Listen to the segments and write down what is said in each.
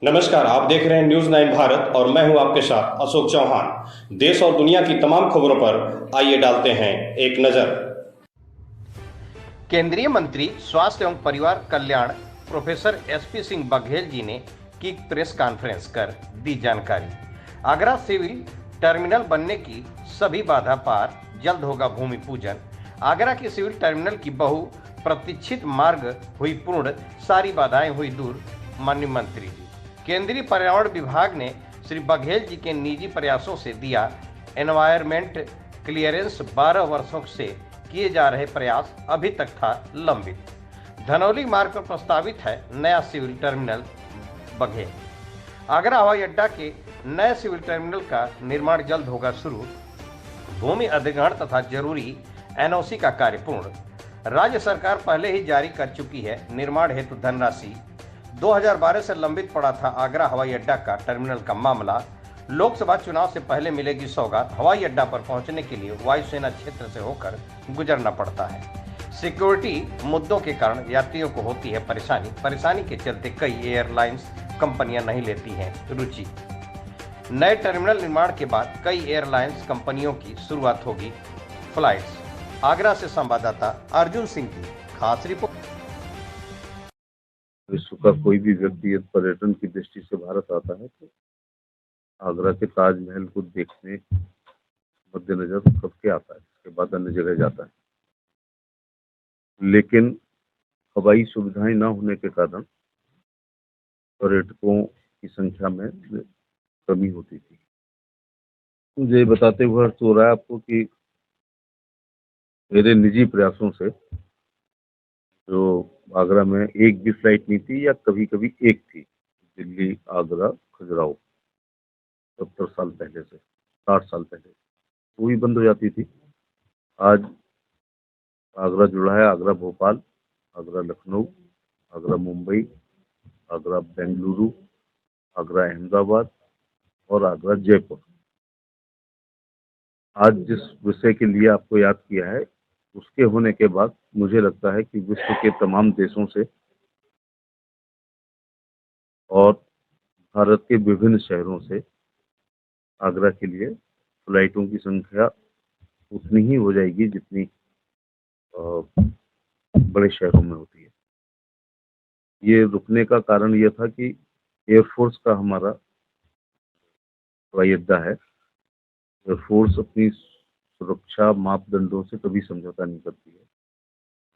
नमस्कार, आप देख रहे हैं न्यूज़ 9 भारत और मैं हूं आपके साथ अशोक चौहान। देश और दुनिया की तमाम खबरों पर आइए डालते हैं एक नज़र। केंद्रीय मंत्री स्वास्थ्य एवं परिवार कल्याण प्रोफेसर एसपी सिंह बघेल जी ने की प्रेस कॉन्फ्रेंस कर दी जानकारी। आगरा सिविल टर्मिनल बनने की सभी बाधा पार, जल्द होगा भूमि पूजन। आगरा की सिविल टर्मिनल की बहु प्रतीक्षित मार्ग हुई पूर्ण, सारी बाधाएं हुई दूर, माननीय मंत्री जी। केंद्रीय पर्यावरण विभाग ने श्री बघेल जी के निजी प्रयासों से दिया एनवायरमेंट क्लियरेंस। 12 वर्षों से किए जा रहे प्रयास अभी तक था लंबित। धनौली मार्ग पर प्रस्तावित है नया सिविल टर्मिनल बघेल। आगरा हवाई अड्डा के नए सिविल टर्मिनल का निर्माण जल्द होगा शुरू। भूमि अधिग्रहण तथा जरूरी एनओसी का कार्य पूर्ण। राज्य सरकार पहले ही जारी कर चुकी है निर्माण हेतु धनराशि। 2012 से लंबित पड़ा था आगरा हवाई अड्डा का टर्मिनल का मामला। लोकसभा चुनाव से पहले मिलेगी सौगात। हवाई अड्डा पर पहुंचने के लिए वायुसेना क्षेत्र से होकर गुजरना पड़ता है। सिक्योरिटी मुद्दों के कारण यात्रियों को होती है परेशानी के चलते कई एयरलाइंस कंपनियां नहीं लेती हैं रुचि। नए टर्मिनल निर्माण के बाद कई एयरलाइंस कंपनियों की शुरुआत होगी फ्लाइट्स। आगरा से संवाददाता अर्जुन सिंह की खास रिपोर्ट। विश्व का कोई भी व्यक्ति यदि पर्यटन की दृष्टि से भारत आता है तो आगरा के ताजमहल को देखने मद्देनजर कब के आता है, इसके बाद अन्य जगह जाता है। लेकिन हवाई सुविधाएं न होने के कारण पर्यटकों की संख्या में कमी होती थी। मुझे बताते हुए हर्ष हो रहा है आपको कि मेरे निजी प्रयासों से जो आगरा में एक भी फ्लाइट नहीं थी, या कभी कभी एक थी, दिल्ली आगरा खजुराहो 70 साल पहले से 60 साल पहले वो भी बंद हो जाती थी। आज आगरा जुड़ा है, आगरा भोपाल, आगरा लखनऊ, आगरा मुंबई, आगरा बेंगलुरु, आगरा अहमदाबाद और आगरा जयपुर। आज जिस विषय के लिए आपको याद किया है उसके होने के बाद मुझे लगता है कि विश्व के तमाम देशों से और भारत के विभिन्न शहरों से आगरा के लिए फ्लाइटों की संख्या उतनी ही हो जाएगी जितनी बड़े शहरों में होती है। ये रुकने का कारण यह था कि एयरफोर्स का हमारा हवाई अड्डा है। एयरफोर्स अपनी सुरक्षा मापदंडों से कभी समझौता नहीं करती है,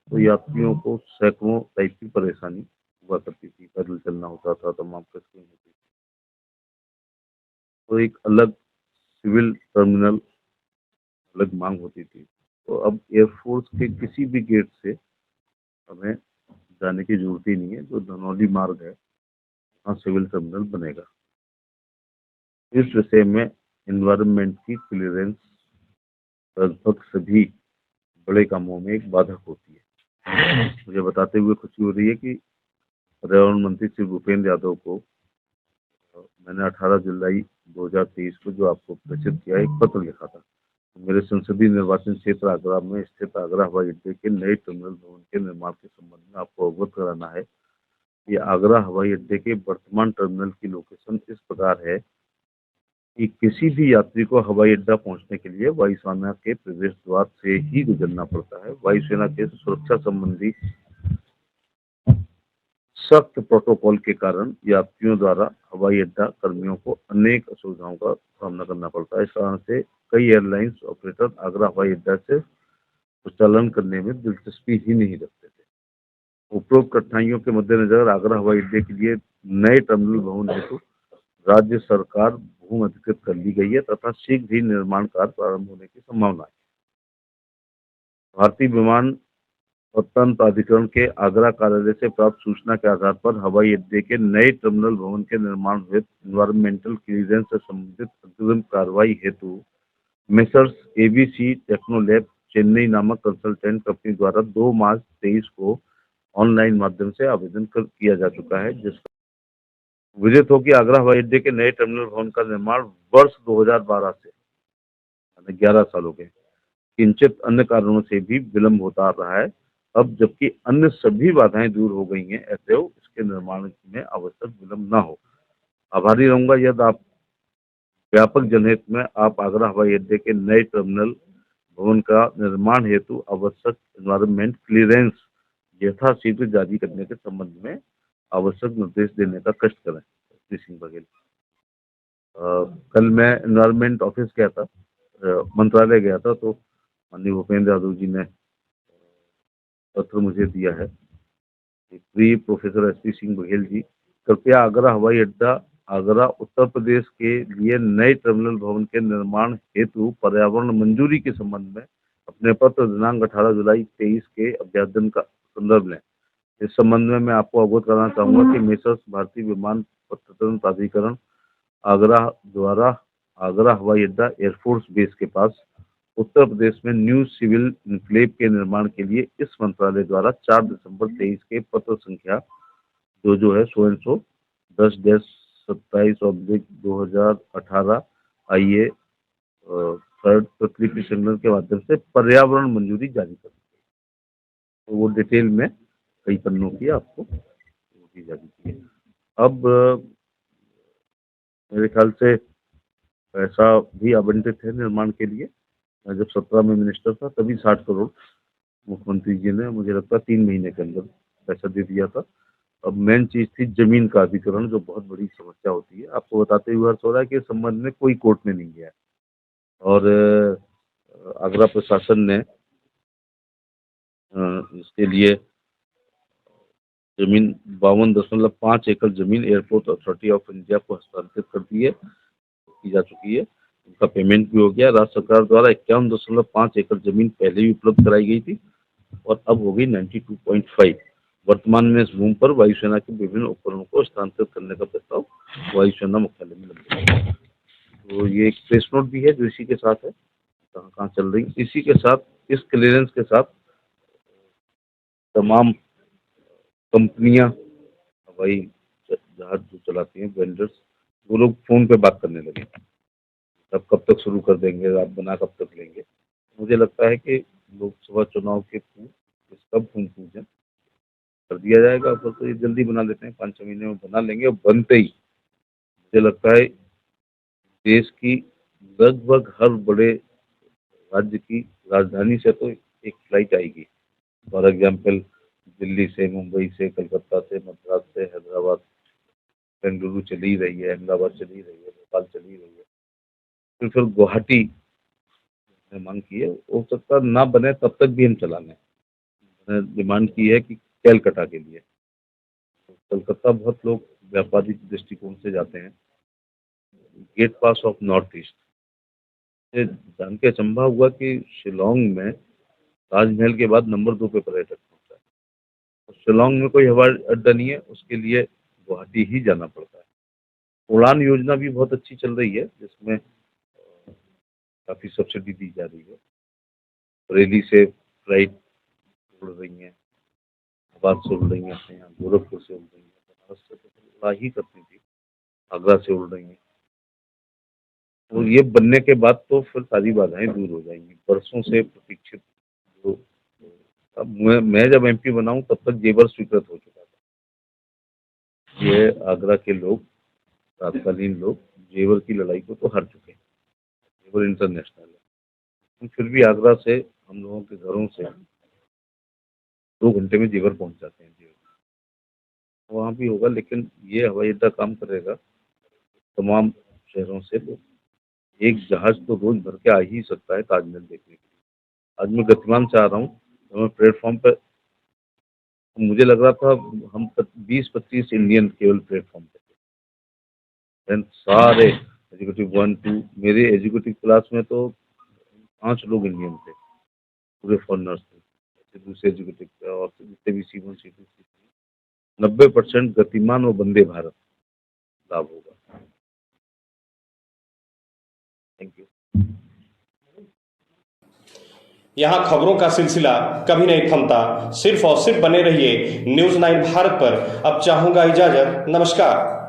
तो यात्रियों को सैकड़ों टाइप की परेशानी हुआ करती थी, पैदल चलना होता था, तमाम कष्टें होती थी। तो एक अलग सिविल टर्मिनल, अलग मांग होती थी। तो अब एयरफोर्स के किसी भी गेट से हमें जाने की जरूरत ही नहीं है। जो धनौली मार्ग है वहाँ सिविल टर्मिनल बनेगा। इस विषय में एनवायरनमेंट की क्लियरेंस लगभग सभी बड़े कामों में एक बाधक होती है। मुझे बताते हुए खुशी हो रही है कि पर्यावरण मंत्री श्री भूपेंद्र यादव को मैंने 18 जुलाई 2023 को जो आपको प्रेषित किया एक पत्र लिखा था। मेरे संसदीय निर्वाचन क्षेत्र आगरा में स्थित आगरा हवाई अड्डे के नए टर्मिनल भवन के निर्माण के संबंध में आपको अवगत कराना है कि आगरा हवाई अड्डे के वर्तमान टर्मिनल की लोकेशन इस प्रकार है कि किसी भी यात्री को हवाई अड्डा पहुंचने के लिए वायुसेना के प्रवेश द्वार से ही गुजरना पड़ता है। वायुसेना के सुरक्षा संबंधी सख्त प्रोटोकॉल के कारण यात्रियों द्वारा हवाई अड्डा कर्मियों को अनेक असुविधाओं का सामना करना पड़ता है। इस कारण से कई एयरलाइंस ऑपरेटर आगरा हवाई अड्डा से प्रचालन करने में दिलचस्पी ही नहीं रखते थे। उपरोक्त कठिनाइयों के मद्देनजर आगरा हवाई अड्डे के लिए नए टर्मिनल भवन हेतु राज्य सरकार भूमि अधिकृत कर ली गई है तथा शीघ्र ही निर्माण कार्य प्रारंभ होने की संभावना है। भारतीय विमानपत्तन प्राधिकरण के आगरा कार्यालय से प्राप्त सूचना के आधार पर हवाई अड्डे के नए टर्मिनल भवन के निर्माण हेतु एनवायरमेंटल क्लियरेंस से संबंधित अग्रिम कार्रवाई हेतु मेसर्स एबीसी टेक्नोलैब चेन्नई नामक कंसल्टेंट कंपनी द्वारा 2 मार्च 23 को ऑनलाइन माध्यम से आवेदन किया जा चुका है, जिसका विदित हो कि आगरा हवाई अड्डे के नए टर्मिनल भवन का निर्माण वर्ष 2012 से 11 साल हो गए किंचित अन्य कारणों से भी विलंब होता रहा है। अब जबकि अन्य सभी बाधाएं दूर हो गई हैं, ऐसे इसके निर्माण में आवश्यक विलंब न हो। आभारी रहूंगा यदि आप व्यापक जनहित में आप आगरा हवाई अड्डे के नए टर्मिनल भवन का निर्माण हेतु आवश्यक एनवायरमेंट क्लियरेंस यथाशीघ्र जारी करने के संबंध में आवश्यक निर्देश देने का कष्ट करें। श्री सिंह बघेल। कल मैं एनवायरमेंट ऑफिस गया था, मंत्रालय गया था, तो माननीय भूपेंद्र यादव जी ने पत्र मुझे दिया है। प्रिय प्रोफेसर एसपी सिंह बघेल जी, कृपया आगरा हवाई अड्डा आगरा उत्तर प्रदेश के लिए नए टर्मिनल भवन के निर्माण हेतु पर्यावरण मंजूरी के संबंध में अपने पत्र दिनांक 18 जुलाई 23 के अभ्यावेदन का संदर्भ लें। इस संबंध में मैं आपको अवगत कराना चाहूंगा कि मेसर्स भारतीय विमानपत्तन प्राधिकरण आगरा द्वारा आगरा हवाई अड्डा एयरफोर्स बेस के पास उत्तर प्रदेश में न्यू सिविल इनक्लेव के निर्माण के लिए इस मंत्रालय द्वारा 4 दिसंबर 23 के पत्र संख्या जो है 10/27/2018 IA थर्ड प्रतिलिपि के माध्यम से पर्यावरण मंजूरी जारी कर दी। तो वो डिटेल में कई पन्नों की आपको दी जारी की है। अब मेरे ख्याल से पैसा भी आवंटित है निर्माण के लिए। मैं जब 17 में मिनिस्टर था तभी 60 करोड़ मुख्यमंत्री जी ने, मुझे लगता है 3 महीने के अंदर पैसा दे दिया था। अब मेन चीज थी जमीन का अधिग्रहण, जो बहुत बड़ी समस्या होती है। आपको बताते हुए हर्ष हो रहा है कि इस संबंध में कोई कोर्ट में नहीं गया है और आगरा प्रशासन ने इसके लिए जमीन 52.5 एकड़ जमीन एयरपोर्ट अथॉरिटी ऑफ इंडिया को हस्तांतरित कर दी जा चुकी है। उनका पेमेंट भी हो गया। राज्य सरकार द्वारा 51.5 एकड़ जमीन पहले ही उपलब्ध कराई गई थी और अब हो गई 92.5। वर्तमान में इस भूमि पर वायुसेना के विभिन्न उपकरणों को स्थानांतरित करने का प्रस्ताव वायुसेना मुख्यालय में लंबित है। तो ये एक प्रेस नोट भी है जो इसी के साथ है, कहाँ चल रही। इसी के साथ, इस क्लियरेंस के साथ तमाम कंपनियां हवाई जहाज जो चलाती हैं, वेंडर्स, वो लोग फोन पे बात करने लगे। अब कब तक शुरू कर देंगे, आप बना कब तक लेंगे। मुझे लगता है कि लोकसभा चुनाव के पूर्व इसका भूमि पूजन कर दिया जाएगा। तो ये जल्दी बना लेते हैं, 5-6 महीने में बना लेंगे। और बनते ही मुझे लगता है देश की लगभग हर बड़े राज्य की राजधानी से तो एक फ्लाइट आएगी। फॉर एग्जाम्पल दिल्ली से, मुंबई से, कलकत्ता से, मद्रास से, हैदराबाद, बेंगलुरु चली रही है, अहमदाबाद चली रही है, भोपाल चली रही है। फिर गुवाहाटी ने मांग की है, हो सकता ना बने तब तक भी हम चला लें। डिमांड की है कि कैलकाटा के लिए। कलकत्ता बहुत लोग व्यापारिक दृष्टिकोण से जाते हैं। Gate pass of North East जान के अचंभा हुआ कि शिलोंग में ताजमहल के बाद नंबर 2 पे पर्यटक पहुंचा है। तो शिलोंग में कोई हवाई अड्डा नहीं है, उसके लिए गुवाहाटी ही जाना पड़ता है। उड़ान योजना भी बहुत अच्छी चल रही है, जिसमें काफी सब्सिडी दी जा रही है। बरेली से फ्लाइट उड़ रही है, इलाहाबाद से उड़ रही है, अपने यहाँ गोरखपुर से उड़ रही है, बनारस से तो उड़ा ही करती थी, आगरा से उड़ रही है। तो ये बनने के बाद तो फिर सारी बाधाएं दूर हो जाएंगी। बरसों से प्रतीक्षित जो, अब मैं जब MP बना हूं तब तक जेवर स्वीकृत हो चुका था। ये आगरा के लोग, तत्कालीन लोग, जेवर की लड़ाई को तो हार चुके हैं। जेवर इंटरनेशनल है, फिर भी आगरा से हम लोगों के घरों से 2 घंटे में जेवर पहुंच जाते हैं। जेवर वहाँ भी होगा, लेकिन ये हवाई अड्डा काम करेगा तमाम शहरों से। लोग एक जहाज तो रोज भर के आ ही सकता है ताजमहल देखने के लिए। आज मैं गतिमान से आ रहा हूँ, तो मैं प्लेटफॉर्म पर, मुझे लग रहा था हम 20-25 इंडियन केवल प्लेटफॉर्म पे थे। सारे एग्जीक्यूटिव 1-2, मेरे एग्जीक्यूटिव क्लास में तो 5 लोग इंडियन थे, पूरे फॉरनर्स थे। दूसरे एग्जीक्यूटिव और जितने भी C1, C2, C3, 90% गतिमान और वंदे भारत लाभ होगा। Thank you. यहाँ खबरों का सिलसिला कभी नहीं थमता। सिर्फ और सिर्फ बने रहिए न्यूज़ 9 भारत पर। अब चाहूंगा इजाजत। नमस्कार।